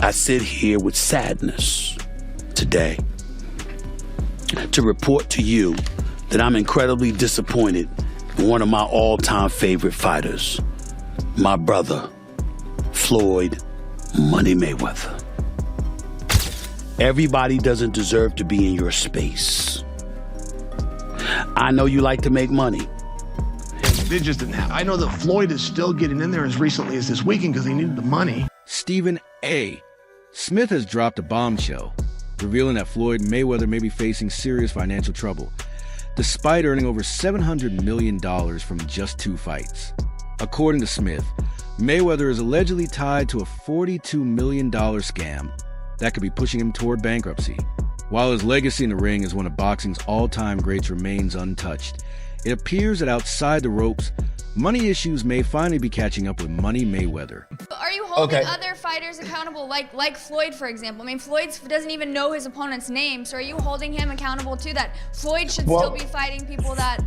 I sit here with sadness today to report to you that I'm incredibly disappointed in one of my all-time favorite fighters, my brother, Floyd Money Mayweather. Everybody doesn't deserve to be in your space. I know you like to make money. They just didn't have. I know that Floyd is still getting in there as recently as this weekend because he needed the money. StephenASmith has dropped a bombshell, revealing that Floyd Mayweather may be facing serious financial trouble, despite earning over $700 million from just 2 fights. According to Smith, Mayweather is allegedly tied to a $42 million scam that could be pushing him toward bankruptcy. While his legacy in the ring as one of boxing's all-time greats remains untouched, it appears that outside the ropes, money issues may finally be catching up with Money Mayweather. Are you holding other fighters accountable, like Floyd, for example? I mean, Floyd doesn't even know his opponent's name, so are you holding him accountable too? That Floyd should still be fighting people that,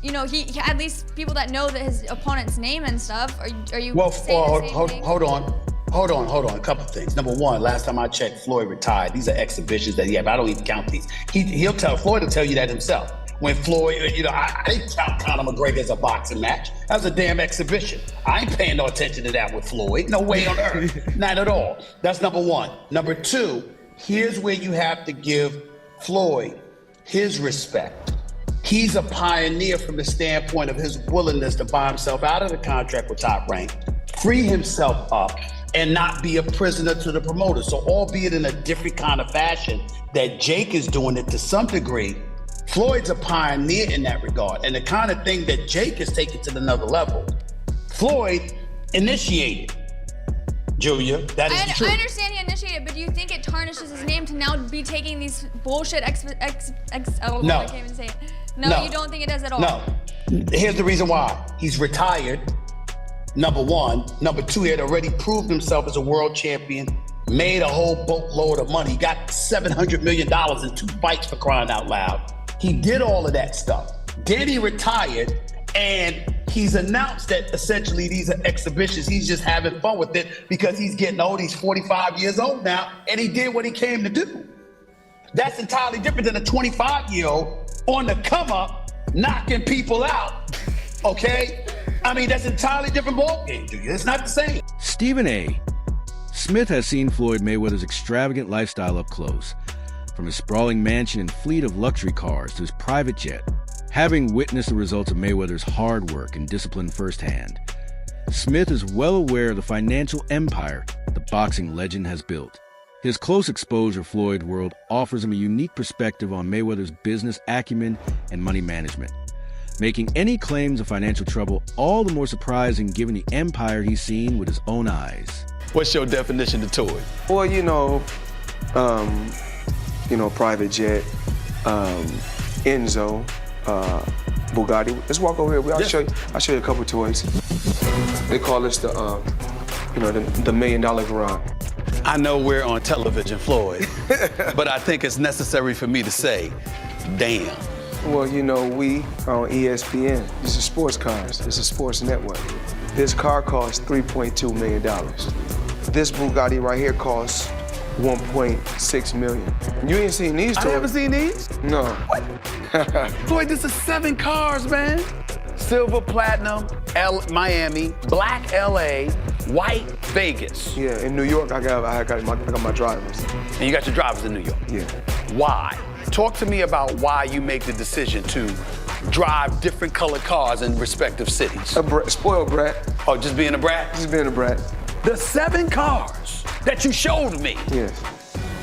you know, he at least people that know that his opponent's name and stuff. Are you saying the same thing? Hold on. A couple things. Number one, last time I checked, Floyd retired. These are exhibitions that he had, but I don't even count these. Floyd will tell you that himself. When Floyd, you know, I didn't count Conor McGregor as a boxing match. That was a damn exhibition. I ain't paying no attention to that with Floyd. No way on earth. Not at all. That's number one. Number two, here's where you have to give Floyd his respect. He's a pioneer from the standpoint of his willingness to buy himself out of the contract with Top Rank, free himself up, and not be a prisoner to the promoter. So albeit in a different kind of fashion that Jake is doing it to some degree, Floyd's a pioneer in that regard. And the kind of thing that Jake is taking to another level, Floyd initiated. Julia, that is true. I understand he initiated, but do you think it tarnishes his name to now be taking these bullshit I can't even say it. No, you don't think it does at all? No. Here's the reason why. He's retired, number one. Number two, he had already proved himself as a world champion, made a whole boatload of money, got $700 million in 2 fights, for crying out loud. He did all of that stuff. Then he retired, and he's announced that essentially these are exhibitions. He's just having fun with it because he's getting old. He's 45 years old now, and he did what he came to do. That's entirely different than a 25-year-old on the come up, knocking people out, okay? I mean, that's entirely different ballgame, dude. It's not the same. StephenASmith has seen Floyd Mayweather's extravagant lifestyle up close, from his sprawling mansion and fleet of luxury cars to his private jet. Having witnessed the results of Mayweather's hard work and discipline firsthand, Smith is well aware of the financial empire the boxing legend has built. His close exposure to Floyd's world offers him a unique perspective on Mayweather's business acumen and money management, making any claims of financial trouble all the more surprising given the empire he's seen with his own eyes. What's your definition of toy? Well, private jet, Enzo, Bugatti. Let's walk over here. I'll show you a couple of toys. They call this the $1 million garage. I know we're on television, Floyd, but I think it's necessary for me to say, damn. Well, we are on ESPN. This is sports cars. This is sports network. This car costs $3.2 million. This Bugatti right here costs $1.6 million. You ain't seen these toys? I haven't seen these? No. What? Floyd, this is 7 cars, man. Silver, platinum, Miami, black LA, white Vegas. Yeah, in New York, I got my drivers. And you got your drivers in New York? Yeah. Why? Talk to me about why you make the decision to drive different colored cars in respective cities. Spoiled brat. Oh, just being a brat? Just being a brat. The 7 cars that you showed me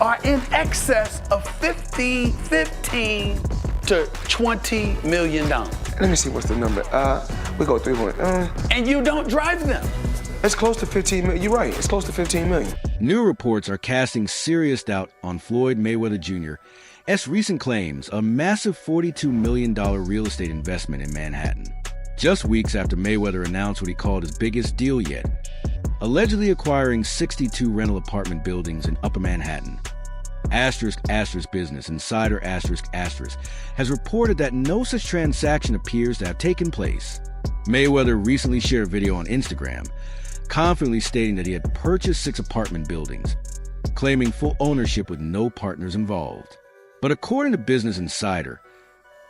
are in excess of 15 to $20 million. Let me see what's the number. We go 3.1. And you don't drive them. It's close to 15 million. You're right. It's close to 15 million. New reports are casting serious doubt on Floyd Mayweather Jr.'s recent claims of a massive $42 million real estate investment in Manhattan, just weeks after Mayweather announced what he called his biggest deal yet, allegedly acquiring 62 rental apartment buildings in Upper Manhattan. *** Business Insider *** has reported that no such transaction appears to have taken place. Mayweather recently shared a video on Instagram, confidently stating that he had purchased 6 apartment buildings, claiming full ownership with no partners involved. But according to Business Insider,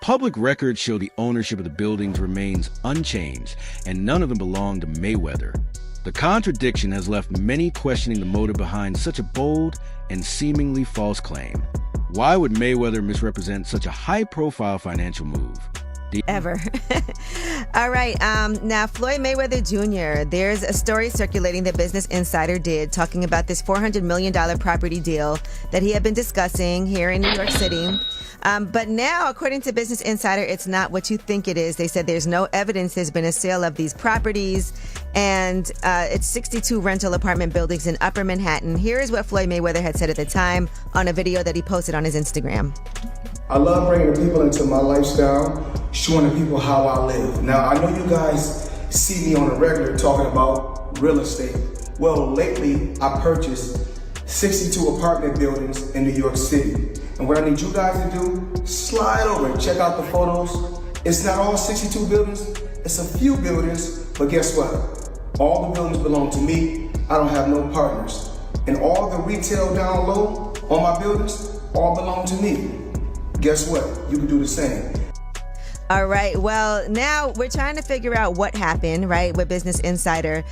public records show the ownership of the buildings remains unchanged, and none of them belong to Mayweather. The contradiction has left many questioning the motive behind such a bold and seemingly false claim. Why would Mayweather misrepresent such a high-profile financial move? Ever. All right. Now, Floyd Mayweather Jr., there's a story circulating that Business Insider did talking about this $400 million property deal that he had been discussing here in New York City. But now, according to Business Insider, it's not what you think it is. They said there's no evidence there's been a sale of these properties, and it's 62 rental apartment buildings in Upper Manhattan. Here is what Floyd Mayweather had said at the time on a video that he posted on his Instagram. I love bringing the people into my lifestyle, showing the people how I live. Now, I know you guys see me on a regular talking about real estate. Well, lately, I purchased 62 apartment buildings in New York City. And what I need you guys to do, slide over and check out the photos. It's not all 62 buildings, it's a few buildings, but guess what? All the buildings belong to me. I don't have no partners. And all the retail down low on my buildings, all belong to me. Guess what? You can do the same. All right. Well, now we're trying to figure out what happened, right, with Business Insider.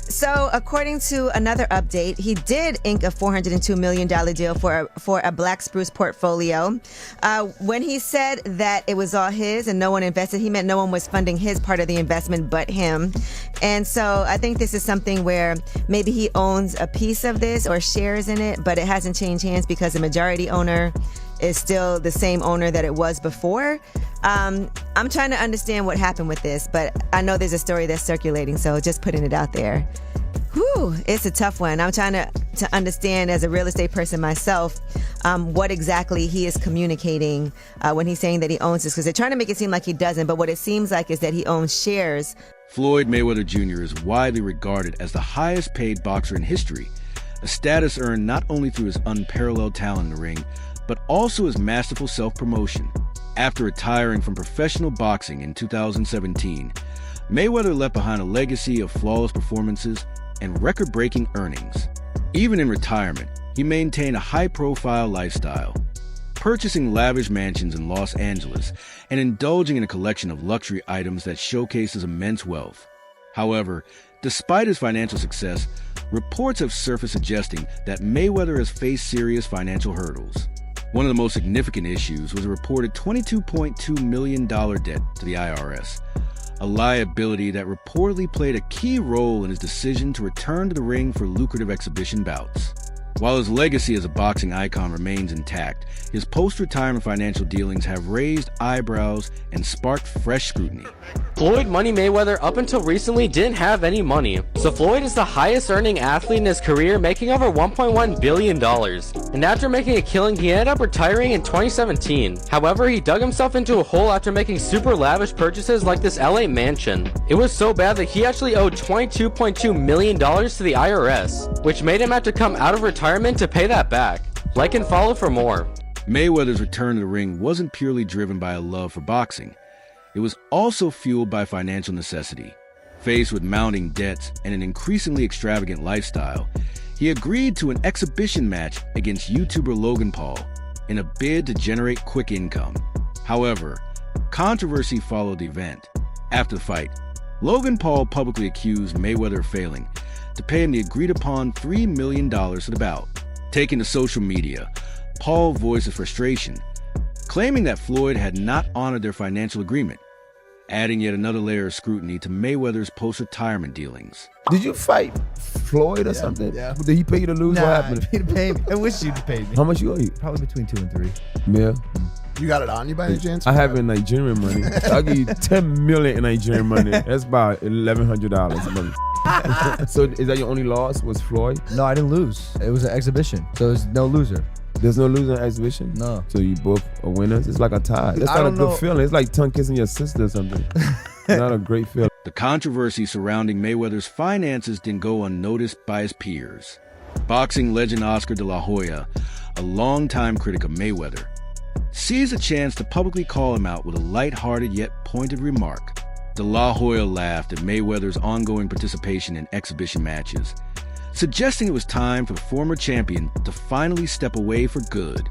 So according to another update, he did ink a $402 million deal for a Black Spruce portfolio. When he said that it was all his and no one invested, he meant no one was funding his part of the investment but him. And so I think this is something where maybe he owns a piece of this or shares in it, but it hasn't changed hands because the majority owner is still the same owner that it was before. I'm trying to understand what happened with this, but I know there's a story that's circulating, so just putting it out there. Whew, it's a tough one. I'm trying to understand as a real estate person myself what exactly he is communicating when he's saying that he owns this, because they're trying to make it seem like he doesn't, but what it seems like is that he owns shares. Floyd Mayweather Jr. is widely regarded as the highest paid boxer in history, a status earned not only through his unparalleled talent in the ring, but also his masterful self-promotion. After retiring from professional boxing in 2017, Mayweather left behind a legacy of flawless performances and record-breaking earnings. Even in retirement, he maintained a high-profile lifestyle, purchasing lavish mansions in Los Angeles and indulging in a collection of luxury items that showcase his immense wealth. However, despite his financial success, reports have surfaced suggesting that Mayweather has faced serious financial hurdles. One of the most significant issues was a reported $22.2 million debt to the IRS, a liability that reportedly played a key role in his decision to return to the ring for lucrative exhibition bouts. While his legacy as a boxing icon remains intact, his post-retirement financial dealings have raised eyebrows and sparked fresh scrutiny. Floyd Money Mayweather up until recently didn't have any money, so Floyd is the highest earning athlete in his career, making over $1.1 billion. And after making a killing, he ended up retiring in 2017. However, he dug himself into a hole after making super lavish purchases like this LA mansion. It was so bad that he actually owed $22.2 million to the IRS, which made him have to come out of retirement to pay that back. Like and follow for more. Mayweather's return to the ring wasn't purely driven by a love for boxing. It was also fueled by financial necessity. Faced with mounting debts and an increasingly extravagant lifestyle, he agreed to an exhibition match against YouTuber Logan Paul in a bid to generate quick income. However, controversy followed the event. After the fight, Logan Paul publicly accused Mayweather of failing to pay him the agreed-upon $3 million for the bout. Taking to social media, Paul voiced his frustration, claiming that Floyd had not honored their financial agreement, adding yet another layer of scrutiny to Mayweather's post-retirement dealings. Did you fight Floyd or something? Yeah. Did he pay you to lose? Nah, What happened? he'd pay me. I wish you'd pay me. How much you owe you? Probably between 2 and 3. Yeah. You got it on you by any chance? I have in Nigerian money. I'll give you 10 million in Nigerian money. That's about $1,100. So is that your only loss was Floyd? No, I didn't lose. It was an exhibition, so there's no loser. There's no loser in exhibition? No. So you both are winners? It's like a tie. That's not a good feeling. It's like tongue kissing your sister or something. It's not a great feeling. The controversy surrounding Mayweather's finances didn't go unnoticed by his peers. Boxing legend Oscar de la Hoya, a longtime critic of Mayweather, seized a chance to publicly call him out with a lighthearted yet pointed remark. De la Hoya laughed at Mayweather's ongoing participation in exhibition matches, suggesting it was time for the former champion to finally step away for good